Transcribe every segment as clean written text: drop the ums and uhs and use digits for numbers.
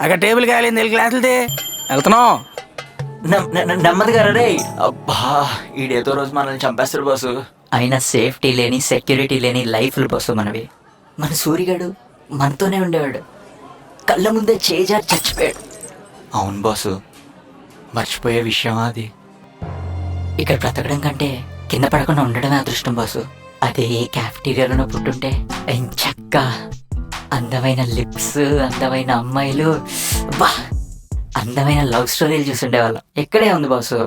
అక్కడ టేబుల్ కాలింది, గ్లాసులది వెళ్తున్నావు. నెమ్మదిగా రే. అబ్బా ఈడేదో రోజు మనల్ని చంపేస్తాడు బాసు. అయినా సేఫ్టీ లేని సెక్యూరిటీ లేని లైఫ్లు బాసు మనవి. మన సూర్యగాడు మనతోనే ఉండేవాడు, కళ్ళ ముందే చేజారి చచ్చిపోయాడు. అవును బాసు, మర్చిపోయే విషయం అది. ఇక్కడ బ్రతకడం కంటే కింద పడకుండా ఉండడమే అదృష్టం బాసు. అదే ఏ క్యాఫ్టీరియాలోనో పుట్టుంటే ఎంచక్కా అందమైన లిప్స్, అందమైన అమ్మాయిలు, బా అందమైన లవ్ స్టోరీలు చూసుండేవాళ్ళం. ఇక్కడే ఉంది బాసు,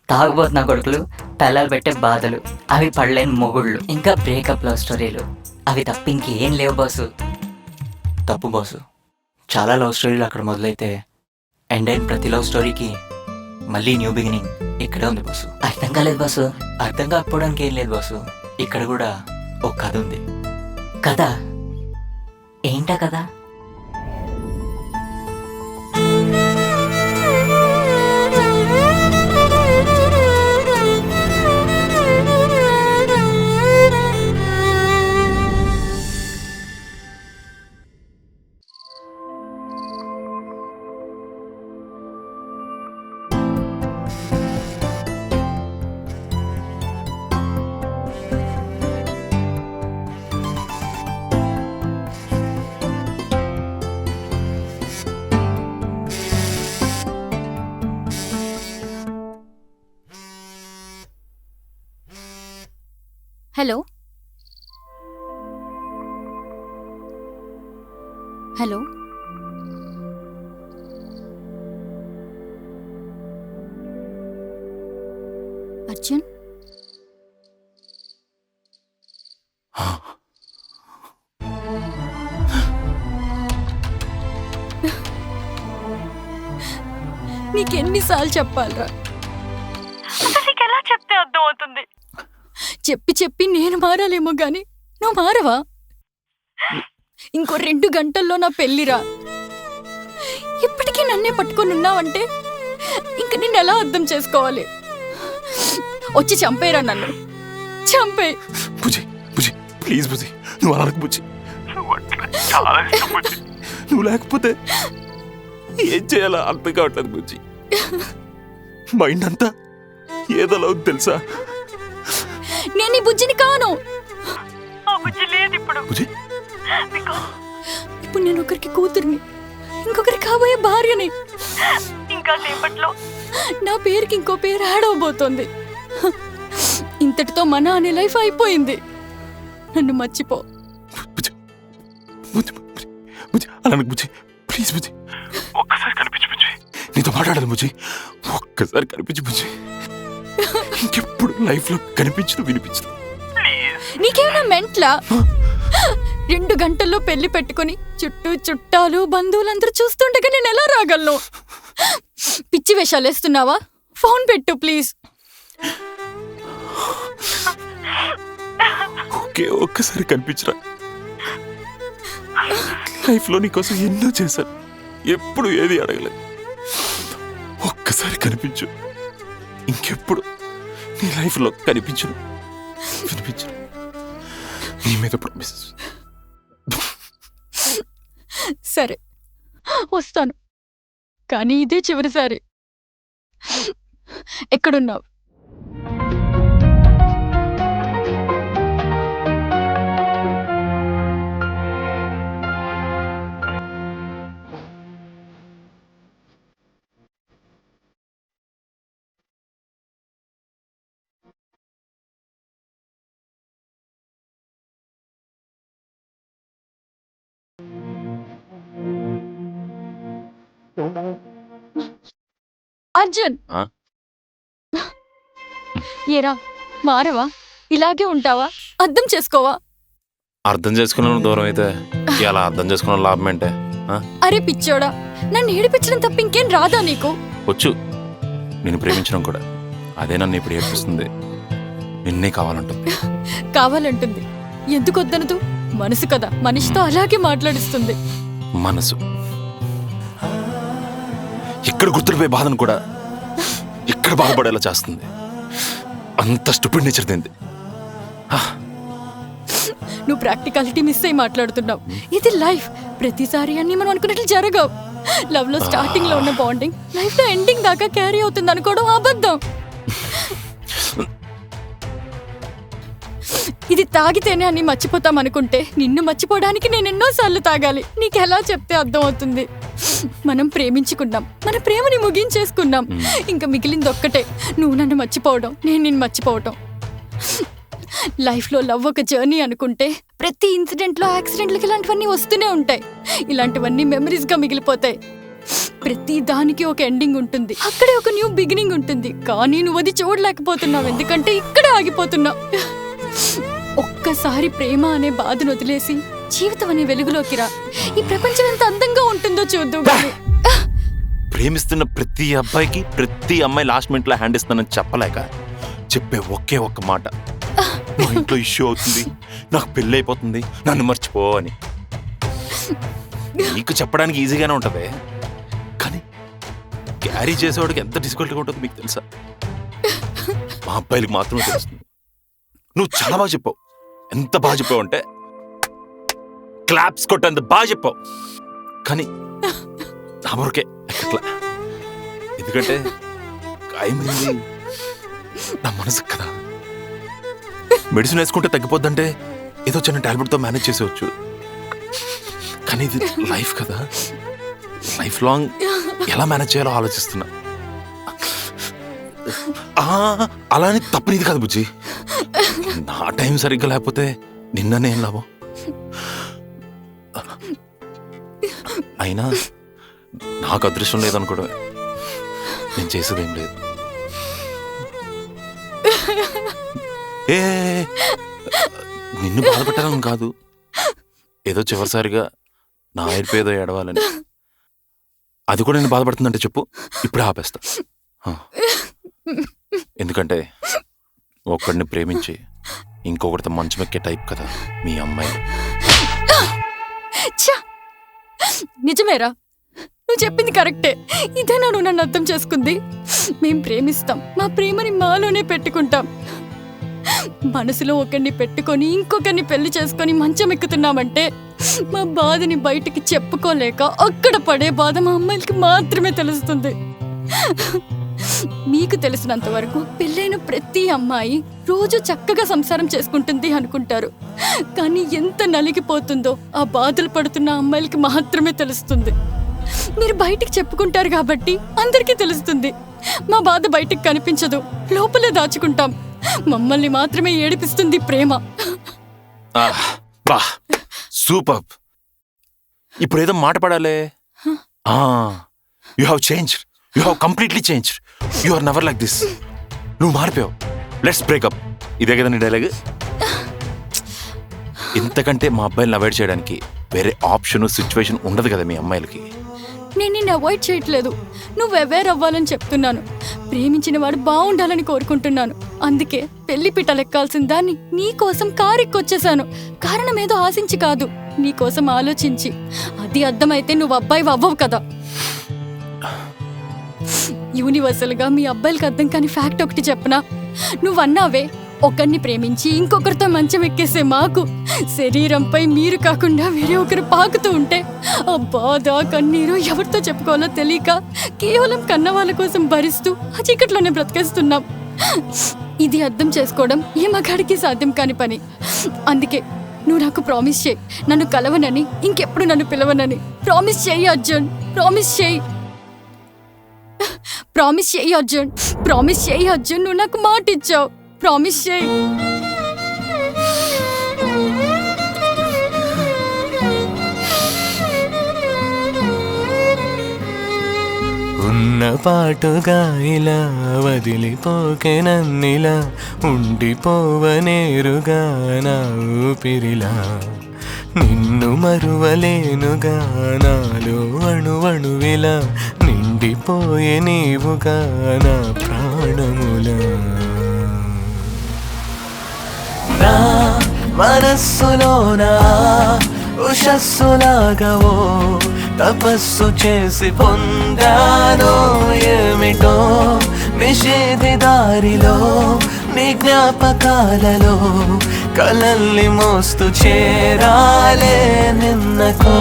తాగుబోతున్న కొడుకులు, పిల్లలు పెట్టే బాధలు, అవి పడలేని మొగుళ్ళు, ఇంకా బ్రేకప్ లవ్ స్టోరీలు, అవి తప్ప ఇంకేం లేవు బాసు. తప్పు బాసు, చాలా లవ్ స్టోరీలు అక్కడ మొదలైతే ఎండ్ అయిన ప్రతి లవ్ స్టోరీకి మళ్ళీ న్యూ బిగినింగ్ ఇక్కడే ఉంది బాసు. అర్థం కాలేదు బాసు. అర్థం కాకపోవడానికి ఏం లేదు బాసు, ఇక్కడ కూడా ఒక కథ ఉంది. కథ ఏంటా కదా? హలో హలో, అర్జున్, నీకెన్నిసార్లు చెప్పాలరా? నీకెలా చెప్తే అర్థం అవుతుంది? చెప్పి చెప్పి నేను మారాలేమో గాని నువ్వు మారవా? ఇంకో 2 గంటల్లో నా పెళ్లిరా. ఇప్పటికీ నన్నే పట్టుకొని ఉన్నావంటే ఇంక నిన్ను ఎలా అర్థం చేసుకోవాలి? వచ్చి చంపేరా, నన్ను చంపే. బుజ్జి బుజ్జి ప్లీజ్ బుజ్జి, నువ్వు అలా బుజ్జి, చాలా ఇష్టం బుజ్జి. నువ్వు లేకపోతే ఏం చేయాలో అర్థం కావట్లేదు బుజ్జి. మైండ్ అంతా ఏదోలా తెలుసా? నేను ఈ బుజ్జిని కాను. ఆ బుజ్జి లేదు ఇప్పుడు. ఇప్పుడు నేను ఒకరికి కూతుర్ని, ఇంకొకరి కాబోయే భార్యని. ఇంకా సేపట్లో నా పేరుకి ఇంకో పేరు యాడ్ అవబోతోంది. ఇంతటితో మన అనే లైఫ్ అయిపోయింది. నన్ను మర్చిపో. అలా బుజ్జి ప్లీజ్ బుజ్జి, ఒక్కసారి కనిపించు బుజ్జి, నీతో మాట్లాడాలి బుజ్జి, ఒక్కసారి కనిపించు బుజ్జి. ఇంకెప్పుడు లైఫ్ లో కనిపించదు వినిపించదు. నీకేమైనా మెంట్లా? 2 గంటల్లో పెళ్లి పెట్టుకుని చుట్టూ చుట్టాలు బంధువులందరూ చూస్తుండగా నేను ఎలా రాగలను? పిచ్చి వేషాలు వేస్తున్నావా? ఫోన్ పెట్టు ప్లీజ్. ఓకే, ఒక్కసారి కనిపించరా. లైఫ్ లో నీకోసం ఎన్నో చేశాను, ఎప్పుడు ఏది అడగలేదు. ఒక్కసారి కనిపించు. ఇంకెప్పుడు నీ లైఫ్ లో కనిపించను వినిపించను. నీ మీద ప్రామిస్. సరే వస్తాను, కానీ ఇదే చివరిసారి. ఎక్కడున్నావు? అర్జున్, ఏరా మారవా? ఇలాగే ఉంటావా? అర్థం చేసుకోవా? అర్థం చేసుకున్న దూరం అయితే ఇలా అర్థం చేసుకున్న లాభం ఏంటే? అరే పిచ్చోడా, నన్ను ఏడిపించడం తప్ప ఇంకేం రాదా నీకు? వచ్చు, నిన్ను ప్రేమించడం కూడా. అదే నన్ను ఇప్పుడు ఏడిపిస్తుంది. నిన్నే కావాలంటుంది. కావాలంటుంది, ఎందుకు వద్దనదు? మనసు కదా, మనిషితో అలాగే మాట్లాడిస్తుంది. మనసు ఇక్కడ గుర్తుడిపోయే బాధను కూడా ఇక్కడ బాధపడేలా చేస్తుంది. అంత స్టూపిడ్ నేచర్ తింది. నువ్వు ప్రాక్టికాలిటీ మిస్ అయి మాట్లాడుతున్నావు. ఇది లైఫ్, ప్రతిసారి అన్ని మనం అనుకున్నట్లు జరగవు. లవ్ లో స్టార్టింగ్ లో ఉన్న బాండింగ్ లైఫ్ లో ఎండింగ్ దాకా క్యారీ అవుతుంది అనుకోవడం అబద్ధం. ఇది తాగితేనే అని మర్చిపోతాం అనుకుంటే నిన్ను మర్చిపోవడానికి నేను ఎన్నోసార్లు తాగాలి. నీకు ఎలా చెప్తే అర్థం అవుతుంది? మనం ప్రేమించుకున్నాం, మన ప్రేమని ముగించేసుకున్నాం. ఇంకా మిగిలింది ఒక్కటే, నువ్వు నన్ను మర్చిపోవడం, నేను నిన్ను మర్చిపోవడం. లైఫ్లో లవ్ ఒక జర్నీ అనుకుంటే ప్రతి ఇన్సిడెంట్లో యాక్సిడెంట్లకి ఇలాంటివన్నీ వస్తూనే ఉంటాయి. ఇలాంటివన్నీ మెమరీస్గా మిగిలిపోతాయి. ప్రతి దానికి ఒక ఎండింగ్ ఉంటుంది, అక్కడే ఒక న్యూ బిగినింగ్ ఉంటుంది. కానీ నువ్వు అది చూడలేకపోతున్నావు, ఎందుకంటే ఇక్కడే ఆగిపోతున్నావు. ఒక్కసారి ప్రేమ అనే బాధను వదిలేసి జీవితం అనే వెలుగులోకి రా. ఈ ప్రపంచం ఎంత అందంగా ఉంటుందో చూద్దాం. ప్రేమిస్తున్న ప్రతి అబ్బాయికి ప్రతి అమ్మాయి లాస్ట్ మినిట్ లో హ్యాండ్ ఇస్తానని చెప్పలేక చెప్పే ఒకే ఒక్క మాట, మా ఇంట్లో ఇష్యూ అవుతుంది, నాకు పెళ్ళి అయిపోతుంది, నన్ను మర్చిపో అని. నీకు చెప్పడానికి ఈజీగానే ఉంటది, కానీ క్యారీ చేసేవాడికి ఎంత డిఫికల్ట్గా ఉంటుందో మీకు తెలుసా? మా అబ్బాయిలకు మాత్రమే తెలుస్తుంది. నువ్వు చాలా బాగా చెప్పావు. ఎంత బాగా చెప్పావు అంటే క్లాప్స్ కొట్టేంత బాగా చెప్పావు. కానీ నా వరకే ఎక్కట్లా. ఎందుకంటే ఖాయమైంది నా మనసు కదా. మెడిసిన్ వేసుకుంటే తగ్గిపోద్దంటే ఏదో చిన్న టాబ్లెట్తో మేనేజ్ చేసేవచ్చు. కానీ ఇది లైఫ్ కదా, లైఫ్ లాంగ్ ఎలా మేనేజ్ చేయాలో ఆలోచిస్తున్నా. అలా అని తప్పనిది కాదు బుజ్జి. నా టైం సరిగ్గా లేకపోతే నిన్ననే లాభం. అయినా నాకు అదృష్టం లేదనుకోవడమే. నేను చేసేదేం లేదు. ఏ నిన్ను బాధపెట్టాలని కాదు, ఏదో చివరిసారిగా నా ఏదో ఏడవాలని. అది కూడా నేను బాధపడుతుందంటే చెప్పు, ఇప్పుడే ఆపేస్తా. ఎందుకంటే ఒక్కడిని ప్రేమించి ఇంకొకరితో మంచం ఎక్కే టైప్ కదా మీ అమ్మాయి. నిజమేరా, నువ్వు చెప్పింది కరెక్టే. ఇదేనా నువ్వు నన్ను అర్థం చేసుకుంది? మేం ప్రేమిస్తాం, మా ప్రేమని మాలోనే పెట్టుకుంటాం. మనసులో ఒకరిని పెట్టుకొని ఇంకొకరిని పెళ్లి చేసుకొని మంచం ఎక్కుతున్నామంటే మా బాధని బయటికి చెప్పుకోలేక అక్కడ పడే బాధ మా అమ్మాయిలకి మాత్రమే తెలుస్తుంది. మీకు తెలిసినంత వరకు పెళ్ళైన ప్రతి అమ్మాయి రోజు చక్కగా సంసారం చేసుకుంటుంది అనుకుంటారు. కానీ ఎంత నలిగిపోతుందో ఆ బాధలు పడుతున్న అమ్మాయిలకి మాత్రమే తెలుస్తుంది. మీరు బయటికి చెప్పుకుంటారు కాబట్టి అందరికీ తెలుస్తుంది. మా బాధ బయటికి కనిపించదు, లోపలే దాచుకుంటాం. మమ్మల్ని మాత్రమే ఏడిపిస్తుంది ప్రేమ. సూపర్. ఇప్పుడు ఏదో మాట పడాలే. You have changed, you have completely changed, you are never like this. నువ్వు మారిపోయావు. Let's breakup. ఇదే కదా నీ డైలాగ్? ఇంతకంటే మా అబ్బాయిని అవాయిడ్ చేయడానికి వేరే ఆప్షన్ సిచ్యువేషన్ ఉండదు కదా మీ అమ్మాయిలకి. నేను నిన్ను అవాయిడ్ చేయట్లేదు, నువ్వు అవేర్ అవ్వాలని చెప్తున్నాను. ప్రేమించిన వాడు బాగుండాలని కోరుకుంటున్నాను. అందుకే పెళ్లి పిట్టలెక్కాల్సిన దాన్ని నీకోసం కారెక్కొచ్చేసాను. కారణం ఏదో ఆశించి కాదు, నీకోసం ఆలోచించి. అది అర్థమైతే నువ్వు అబ్బాయి అవ్వవు కదా. యూనివర్సల్ గా మీ అబ్బాయిలకి అర్థం కాని ఫ్యాక్ట్ ఒకటి చెప్పనా? నువ్వన్నావే, ఒకరిని ప్రేమించి ఇంకొకరితో మంచం ఎక్కేసే మాకు శరీరంపై మీరు కాకుండా వేరే ఒకరు పాకుతూ ఉంటే ఆ బాధ కన్నీరు ఎవరితో చెప్పుకోవాలో తెలియక కేవలం కన్నవాళ్ళ కోసం భరిస్తూ ఆ చీకట్లోనే బ్రతికేస్తున్నాం. ఇది అర్థం చేసుకోవడం ఏ మగాడికి సాధ్యం కాని పని. అందుకే నువ్వు నాకు ప్రామిస్ చేయి, నన్ను కలవనని, ఇంకెప్పుడు నన్ను పిలవనని. ప్రామిస్ చేయి అర్జున్, ప్రామిస్ చేయి. ప్రామిస్ చేయి అర్జున్, ప్రామిస్ చేయి అర్జున్. నువ్వు నాకు మాట ఇచ్చావు, ప్రామిస్ చేయి. ఉన్న పాటుగా ఇలా వదిలిపోకే నన్నిలా, ఉండిపోవనేరుగా నా ఊపిరిలా. నిన్ను మరువలేనుగా నాలో అణువణువిలా, నిండిపోయే నీవుగా నా ప్రాణములా. నా మనస్సులోనా ఉషస్సులాగవో తపస్సు చేసి పొందానో ఏమిటో, నిషేధి దారిలో నీ జ్ఞాపకాలలో కలల్ని మోస్తూ చేరాలే నిన్నకో.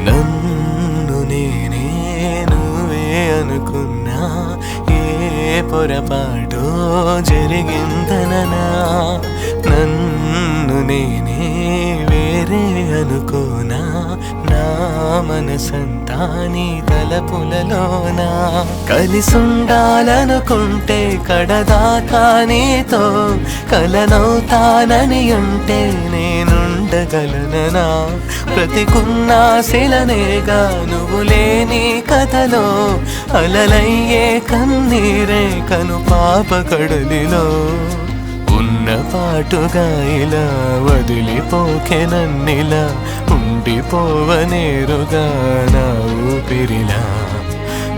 నన్ను నేనే నువ్వే అనుకున్నా ఏ పొరపాటు జరిగిందననా నన్ను నేనే వేరే అనుకోనా నా మనసంతా నీ తలపులలోనా కలిసుండాలనుకుంటే కడదాకా నీతో కలనవుతానని అంటే నేనుండగలననా బ్రతికున్నా శిలనేగా నువ్వు లేని కథలో అలలయ్యే కన్నీరే కను పాప కడలిలో ఉన్న పాటుగా ఇలా వదిలిపోకే నన్నిలా ఉండిపోవనేరుగా నా ఊపిరిలా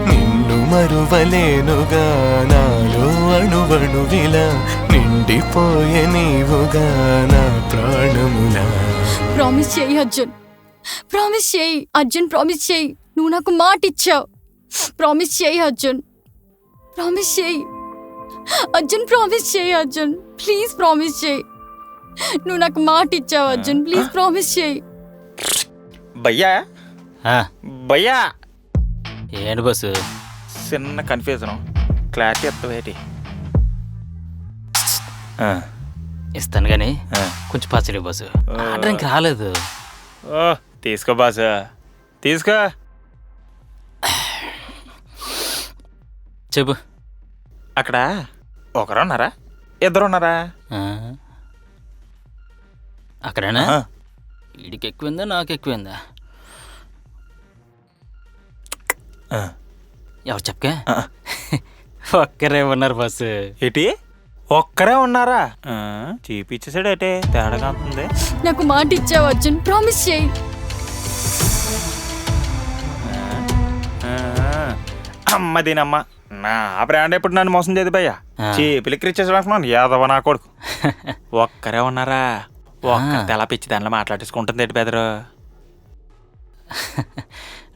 నిన్ను మరువలేనుగా నాలో అణువణువిలా నిండిపోయే నీవుగా నా ప్రాణములా. ప్రామిస్ చేయి అర్జున్, ప్రామిస్ చేయి అర్జున్, ప్రామిస్ చేయి. నువ్వు నాకు మాట ఇచ్చావు. ప్రామిస్ చేయి అర్జున్, ప్రామిస్ చేయి అర్జున్, ప్రామిస్ చేయి అర్జున్, ప్లీజ్ ప్రామిస్ చేయి. నువ్వు నాకు మాట ఇచ్చావు అర్జున్, ప్లీజ్ ప్రామిస్ చేయి. భయ్యా భయ్యా ఏంటి బస్సు? చిన్న కన్ఫ్యూజన్, క్లారిటీ ఎత్తవేటి? ఇస్తాను కానీ కొంచెం పచ్చడి బస్సు. ఆర్డర్ ఇంక రాలేదు. ఓ తీసుకో బాసు, తీసుకో. చెప్పు. అక్కడ ఒకరు ఉన్నారా, ఇద్దరు ఉన్నారా? అక్కడేనా? వీడికి ఎక్కువైందా నాకు ఎక్కువైందా? ఎవరు చెప్పకే? ఒక్కరే ఉన్నారు బస్సు. ఏంటి ఒక్కరే ఉన్నారా? చూపించేసాడు అంటే తేడాగా ఉంటుంది. నాకు మాట ఇచ్చావు అర్జున్, ప్రామిస్ చేయి. అమ్మ దీనమ్మ, నా బ్రాండ్ ఎప్పుడు నన్ను మోసం చేయదు భయ్యా. చీపిలికి ఇచ్చేసాడు యాదవ నా కొడుకు. ఒక్కరే ఉన్నారా? ఒక్కరితో ఎలా పిచ్చి దానిలో మాట్లాడేసుకుంటుంది ఏంటి బెదరు?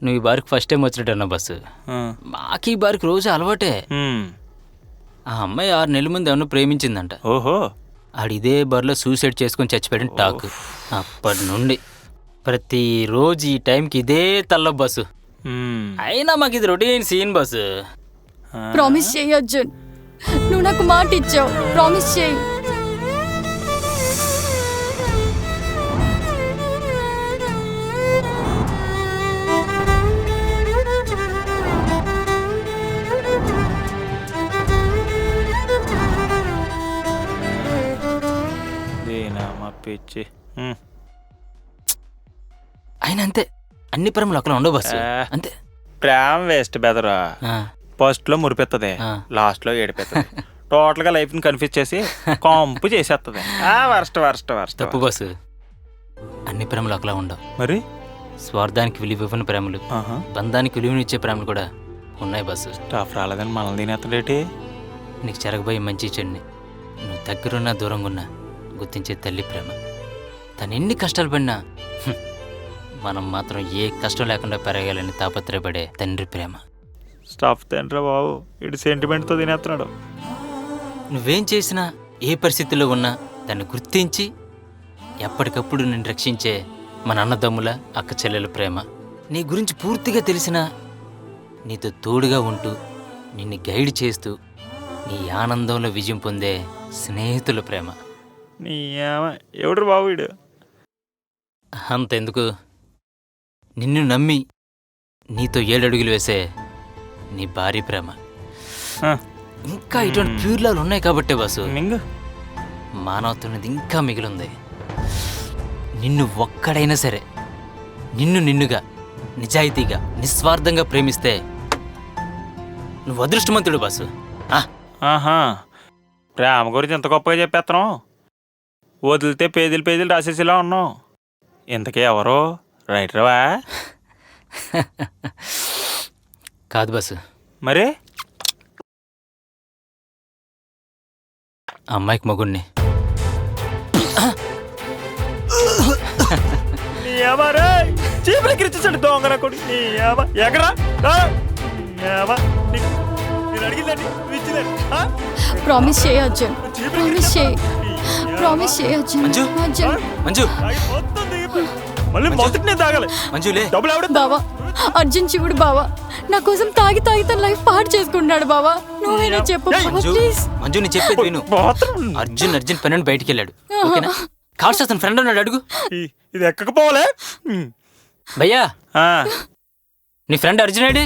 నువ్వు ఈ బారికి ఫస్ట్ టైం వచ్చినట్టన్నా బస్సు. మాకు ఈ బారికి రోజు అలవాటే. ఆ అమ్మాయి 6 నెలల ముందు ఏమన్నా ప్రేమించిందంట. ఓహో. ఆడు ఇదే బార్లో సూసైడ్ చేసుకొని చచ్చిపోయాడని టాక్. అప్పటి నుండి ప్రతిరోజు ఈ టైంకి ఇదే తల్ల బస్సు. అయినా మాకు ఇది రొటీన్ సీన్ బస్సు. ప్రామిస్ చేయి అర్జున్, నువ్వు నాకు మాట ఇచ్చావు, ప్రామిస్ చేయి. పిచ్చి. అయినా అంతే, అన్ని ప్రేమలు అక్కడ ఉండవు బస్సు. అంతే. ప్రేమ వేస్ట్ బెదరా. ఫస్ట్ లో మురిపెత్తది, లాస్ట్ లో ఏడిపెత్తది. టోటల్ గా లైఫ్ ని కన్ఫ్యూజ్ చేసి కాంపు చేసేస్తుంది. Worst worst worst. తప్పు బస్సు. అన్ని ప్రేమలు అక్కడ ఉండవు. మరి స్వార్థానికి విలువివ్వని ప్రేమలు, బంధానికి విలువనిచ్చే ప్రేమలు కూడా ఉన్నాయి బస్సు. స్టాఫ్ రాలేదని మనల్ని తినేస్తాడేటి? నీకు జరగబోయే మంచి చెడ్ని నువ్వు దగ్గరున్నా దూరంగా ఉన్నా గుర్తించే తల్లి ప్రేమ. తను ఎన్ని కష్టాలు పడినా మనం మాత్రం ఏ కష్టం లేకుండా పెరగాలని తాపత్రయపడే తండ్రి ప్రేమ. స్టాఫ్ తండ్రి బాబు, ఇటు సెంటిమెంట్తో తినేస్తున్నాడు. నువ్వేం చేసినా ఏ పరిస్థితుల్లో ఉన్నా దాన్ని గుర్తించి ఎప్పటికప్పుడు నిన్ను రక్షించే మన అన్నదమ్ముల అక్క చెల్లెల ప్రేమ. నీ గురించి పూర్తిగా తెలిసినా నీతో తోడుగా ఉంటూ నిన్ను గైడ్ చేస్తూ నీ ఆనందంలో విజయం పొందే స్నేహితుల ప్రేమ. నీ ఎవడు బాబు వీడు? అంతెందుకు, నిన్ను నమ్మి నీతో 7 అడుగులు వేసే నీ భార్య ప్రేమ. ఇంకా ఇటువంటి ప్యూర్ లవ్లు ఉన్నాయి కాబట్టే బాసు మానవత్వనేది ఇంకా మిగిలింది. నిన్ను ఒక్కడైనా సరే నిన్నుగా నిజాయితీగా నిస్వార్థంగా ప్రేమిస్తే నువ్వు అదృష్టవంతుడు బాసు. ప్రేమ గురించి ఎంత గొప్పగా చెప్పేస్తున్నావు. వదిలితే పేజీలు పేజీలు రాసేసేలా ఉన్నావు. ఇంతకీ ఎవరో రైటర్వా? కాదు బాసు, మరి అమ్మాయికి మొగుడిని. చీపులకి ఇచ్చేసాడు దొంగన కొడు. ఎక్కడా నేను అడిగిందండి ప్రామిస్ చేయ అర్జున్, ప్రామిస్ చేయి, ప్రామిస్ చేయ అర్జున్. మంజు, అర్జున్ మంజు, మళ్ళీ మొదటి నేను తాగాలి. మంజులే. డబ్బులు ఎవడ బావా, అర్జున్ శివుడు బావా, నా కోసం తాగి తాగి తన లైఫ్ పాడు చేసుకున్నాడు బావా. నువ్వేనా చెప్పు బావా, మంజు, ప్లీజ్. మంజు నీ చెప్పేది విను. అర్జున్ పని నుండి బయటికి వెళ్ళాడు. ఓకేనా? కాల్స్ అతను ఫ్రెండ్ ఉన్నాడు, అడుగు. ఇది ఎక్కకపోవాలే. భయ్యా, నీ ఫ్రెండ్ అర్జున్ ఏడి?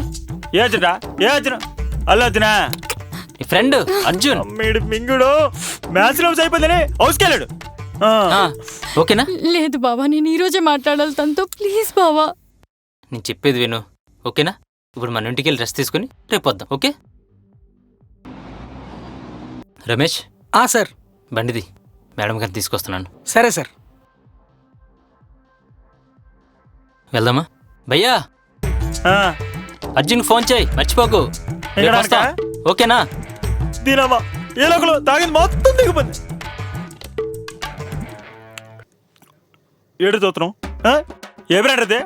ఏ అర్జునా? ఏ అర్జున? అల్లు అర్జునా? నీ ఫ్రెండ్ అర్జున్. మీడు మింగుడు మ్యాచ్ లో అయిపోయిందని హౌస్కి వెళ్ళాడు. ఓకేనా? లేదు బావా, నేను ఈ రోజే మాట్లాడాలి తనతో, ప్లీజ్ బావా. నేను చెప్పేది విను, ఓకేనా? ఇప్పుడు మన ఇంటికి వెళ్ళి రెస్ట్ తీసుకుని రేపు వద్దాం, ఓకే? రమేష్. సార్. బండిది, మేడం గారిని తీసుకొస్తున్నాను. సరే సార్. వెళ్దామా? భయ్యా, అర్జున్ ఫోన్ చేయి, మర్చిపోకు. రేపు వస్తాం, ఓకేనా? దీనమ్మా ఏ లోకలు తాగింది మొత్తం దిగిపోయింది. ఏడు చూస్తున్నాం. ఏ బ్రాండ్ అదే?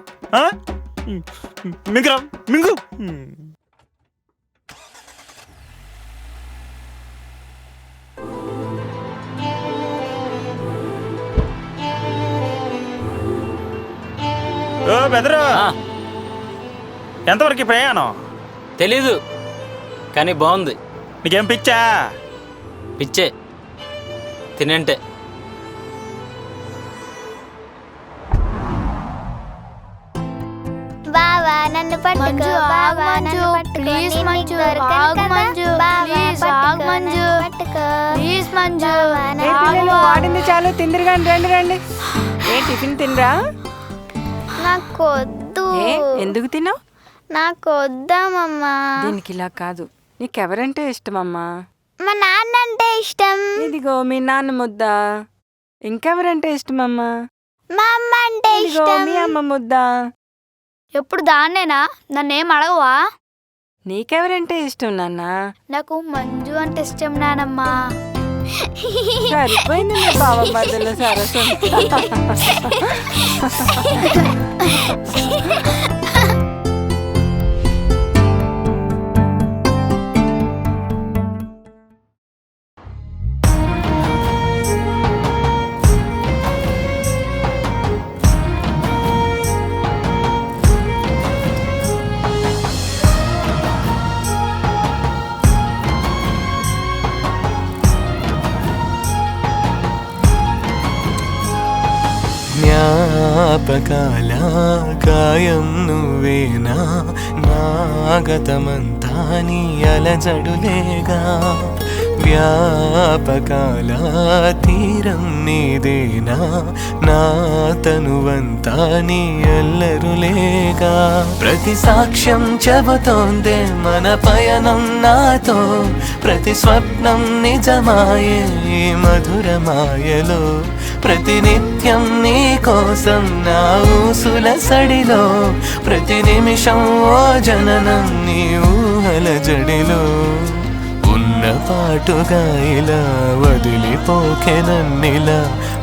మింగురా మింగు. బెదరు, ఎంతవరకు ప్రయాణం? తెలీదు, కానీ బాగుంది. నీకేం పిచ్చా? పిచ్చే, తినంటే. బావా నన్ను పట్టుకో, బావా నన్ను పట్టుకో, ప్లీజ్ నేను మంజు, దొరకను ఆగు కదా. మంజు, బావా ప్లీజ్ పట్టుకో, ఆగు మంజు, నన్ను పట్టుకో. ప్లీజ్ మంజు. బావా ఏ నన్ను పిల్లలు, వాడింది చాలు, తిందిరు కానీ రండి రండి. ఏ టిఫిన్ తినరా? నాకు వద్దు. ఏ ఎందుకు తిన్నావు? నాకు వద్దామమ్మా. దీనికి ఇలా కాదు. నీకెవరంటే ఇష్టమమ్మా? మా నాన్న అంటే ఇష్టం. ఇదిగో మీ నాన్న ముద్ద. ఇంకెవరంటే ఇష్టమమ్మా? మా అమ్మ అంటే ఇదిగో ఇష్టం. మీ అమ్మ ముద్ద. ఎప్పుడు దాన్నేనా? నన్నేం అడగవా? నీకెవరంటే ఇష్టం నాన్న? నాకు మంజు అంటే ఇష్టం నానమ్మా. సరిపోయింది మీ బావ మధ్యలో సరసం. జ్ఞాపకాల కాయం నువ్వేనా, నాగతమంతా నీ అలజడులేగా. వ్యాపకాల తీరం నీదేనా, నా తనువంతా నీ అల్లరులేగా. ప్రతి సాక్ష్యం చెబుతోందే మన పయనం నాతో, ప్రతి స్వప్నం నిజమాయే ఈ మధురమాయలో. ప్రతి నిత్యం నీ కోసం నా ఊసుల సడిలో, ప్రతి నిమిషం ఓ జననం నీ ఊహల జడిలో. ఉన్న పాటుగా ఇలా వదిలిపోకెనన్నిలా,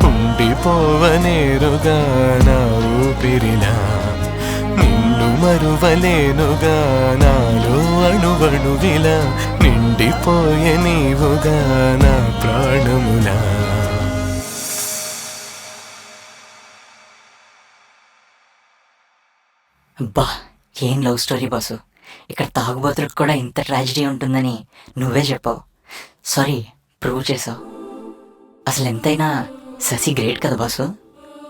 ఉండిపోవనేరుగా నా ఊపిరిలా. నిన్ను మరువలేనుగా నాలో అణువణువిలా, నిండిపోయే నీవుగా నా ప్రాణములా. అబ్బా, ఏం లవ్ స్టోరీ బాసు. ఇక్కడ తాగుబోతులకు కూడా ఇంత ట్రాజడీ ఉంటుందని నువ్వే చెప్పావు. సారీ, ప్రూవ్ చేసావు. అసలు ఎంతైనా శశి గ్రేట్ కదా బాసు.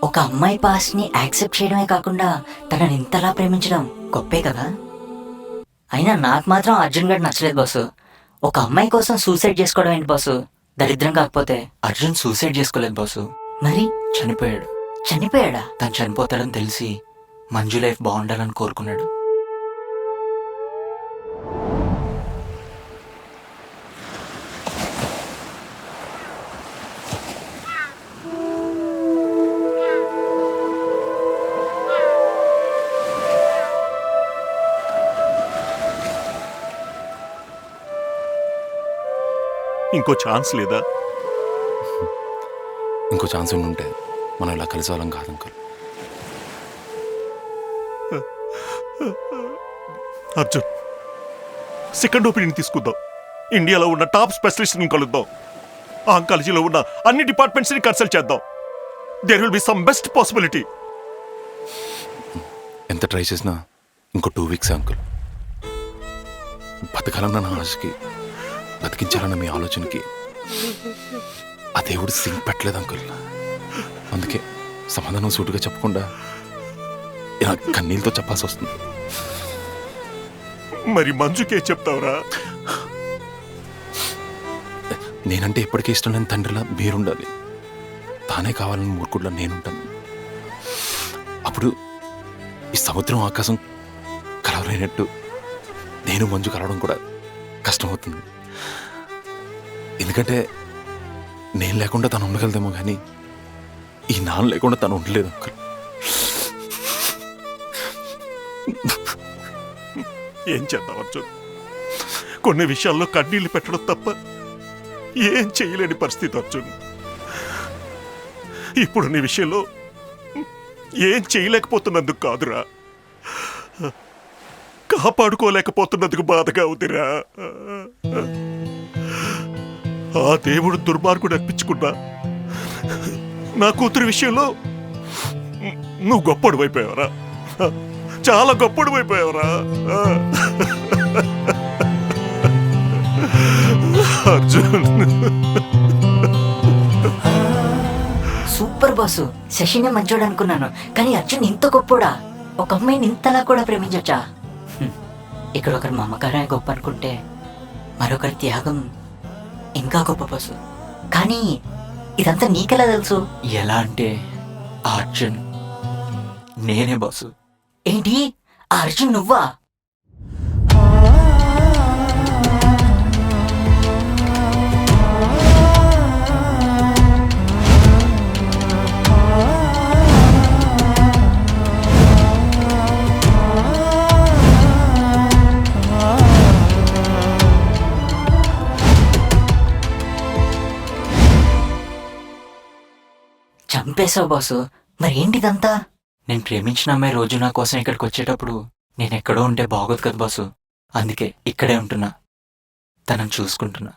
ఒక అమ్మాయి పాస్ట్ని యాక్సెప్ట్ చేయడమే కాకుండా తనని ఇంతలా ప్రేమించడం గొప్పే కదా. అయినా నాకు మాత్రం అర్జున్ గారు నచ్చలేదు బాసు. ఒక అమ్మాయి కోసం సూసైడ్ చేసుకోవడం ఏంటి బాసు? దరిద్రం కాకపోతే. అర్జున్ సూసైడ్ చేసుకోలేదు బాసు, మరి చనిపోయాడు. చనిపోయాడా? తను చనిపోతాడని తెలిసి మంజు లైఫ్ బాగుండాలని కోరుకున్నాడు. ఇంకో ఛాన్స్ లేదా? ఇంకో ఛాన్స్ ఉంటే మనం ఇలా కలిసి వాళ్ళం కాదు అంకుల్. అర్జున్, సెకండ్ ఒపీనియన్ తీసుకుందాం. ఇండియాలో ఉన్న టాప్ స్పెషలిస్ట్ని కలుద్దాం. ఆ ఆంకాలజీలో ఉన్న అన్ని డిపార్ట్మెంట్స్ని కన్సల్ట్ చేద్దాం. There will be some best possibility. ఎంత ట్రై చేసినా ఇంకో 2 వీక్స్ అంకుల్. బతకాలన్న నా ఆశకి, బతికించాలన్న మీ ఆలోచనకి ఆ దేవుడు సింక్ పెట్టలేదు అంకుల్. అందుకే సమాధానం సూటుగా చెప్పకుండా ఇలా కన్నీళ్ళతో చెప్పాల్సి వస్తుంది. మరి మంజుకే చెప్తావురా? నేనంటే ఎప్పటికీ ఇష్టం లేని తండ్రిలా మీరుండాలి, తానే కావాలని మూర్ఖుడిలా నేనుంటాను. అప్పుడు ఈ సముద్రం ఆకాశం కలవలేనట్టు నేను మంజు కలవడం కూడా కష్టమవుతుంది. ఎందుకంటే నేను లేకుండా తను ఉండగలదేమో కానీ ఈ నాన్న లేకుండా తను ఉండలేదు అంకుల్. ఏం చేద్దాం అర్జున్? కొన్ని విషయాల్లో కన్నీళ్లు పెట్టడం తప్ప ఏం చేయలేని పరిస్థితి అర్జున్. ఇప్పుడు నీ విషయంలో ఏం చేయలేకపోతున్నందుకు కాదురా, కాపాడుకోలేకపోతున్నందుకు బాధగా అవుతురా. ఆ దేవుడు దుర్మార్గుడు అనిపించుకున్నా నా కూతురు విషయంలో నువ్వు గొప్పడు అయిపోయావరా, చాలా గొప్పడు అయిపోయావరా. అర్జున్, సూపర్ బాసు, శశినే మంచోడు అనుకున్నాను, కానీ అర్జున్ ఇంత గొప్పోడా? ఒక అమ్మాయిని ఇంతలా కూడా ప్రేమించొచ్చా? ఇక్కడ ఒకరు మమకారమే గొప్ప అనుకుంటే మరొకరి త్యాగం ఇంకా గొప్ప బాసు. కానీ ఇదంతా నీకెలా తెలుసు? ఎలా అంటే ఆ అర్జున్ నేనే బాసు. ఏంటి, ఆ అర్జున్ నువ్వా? చంపేశావు బాసు. మరి ఏంటిదంతా? నేను ప్రేమించిన అమ్మాయి రోజు నా కోసం ఇక్కడికి వచ్చేటప్పుడు నేను ఎక్కడో ఉంటే బాగోదు కదా బాసు. అందుకే ఇక్కడే ఉంటున్నా, తనని చూసుకుంటున్నా.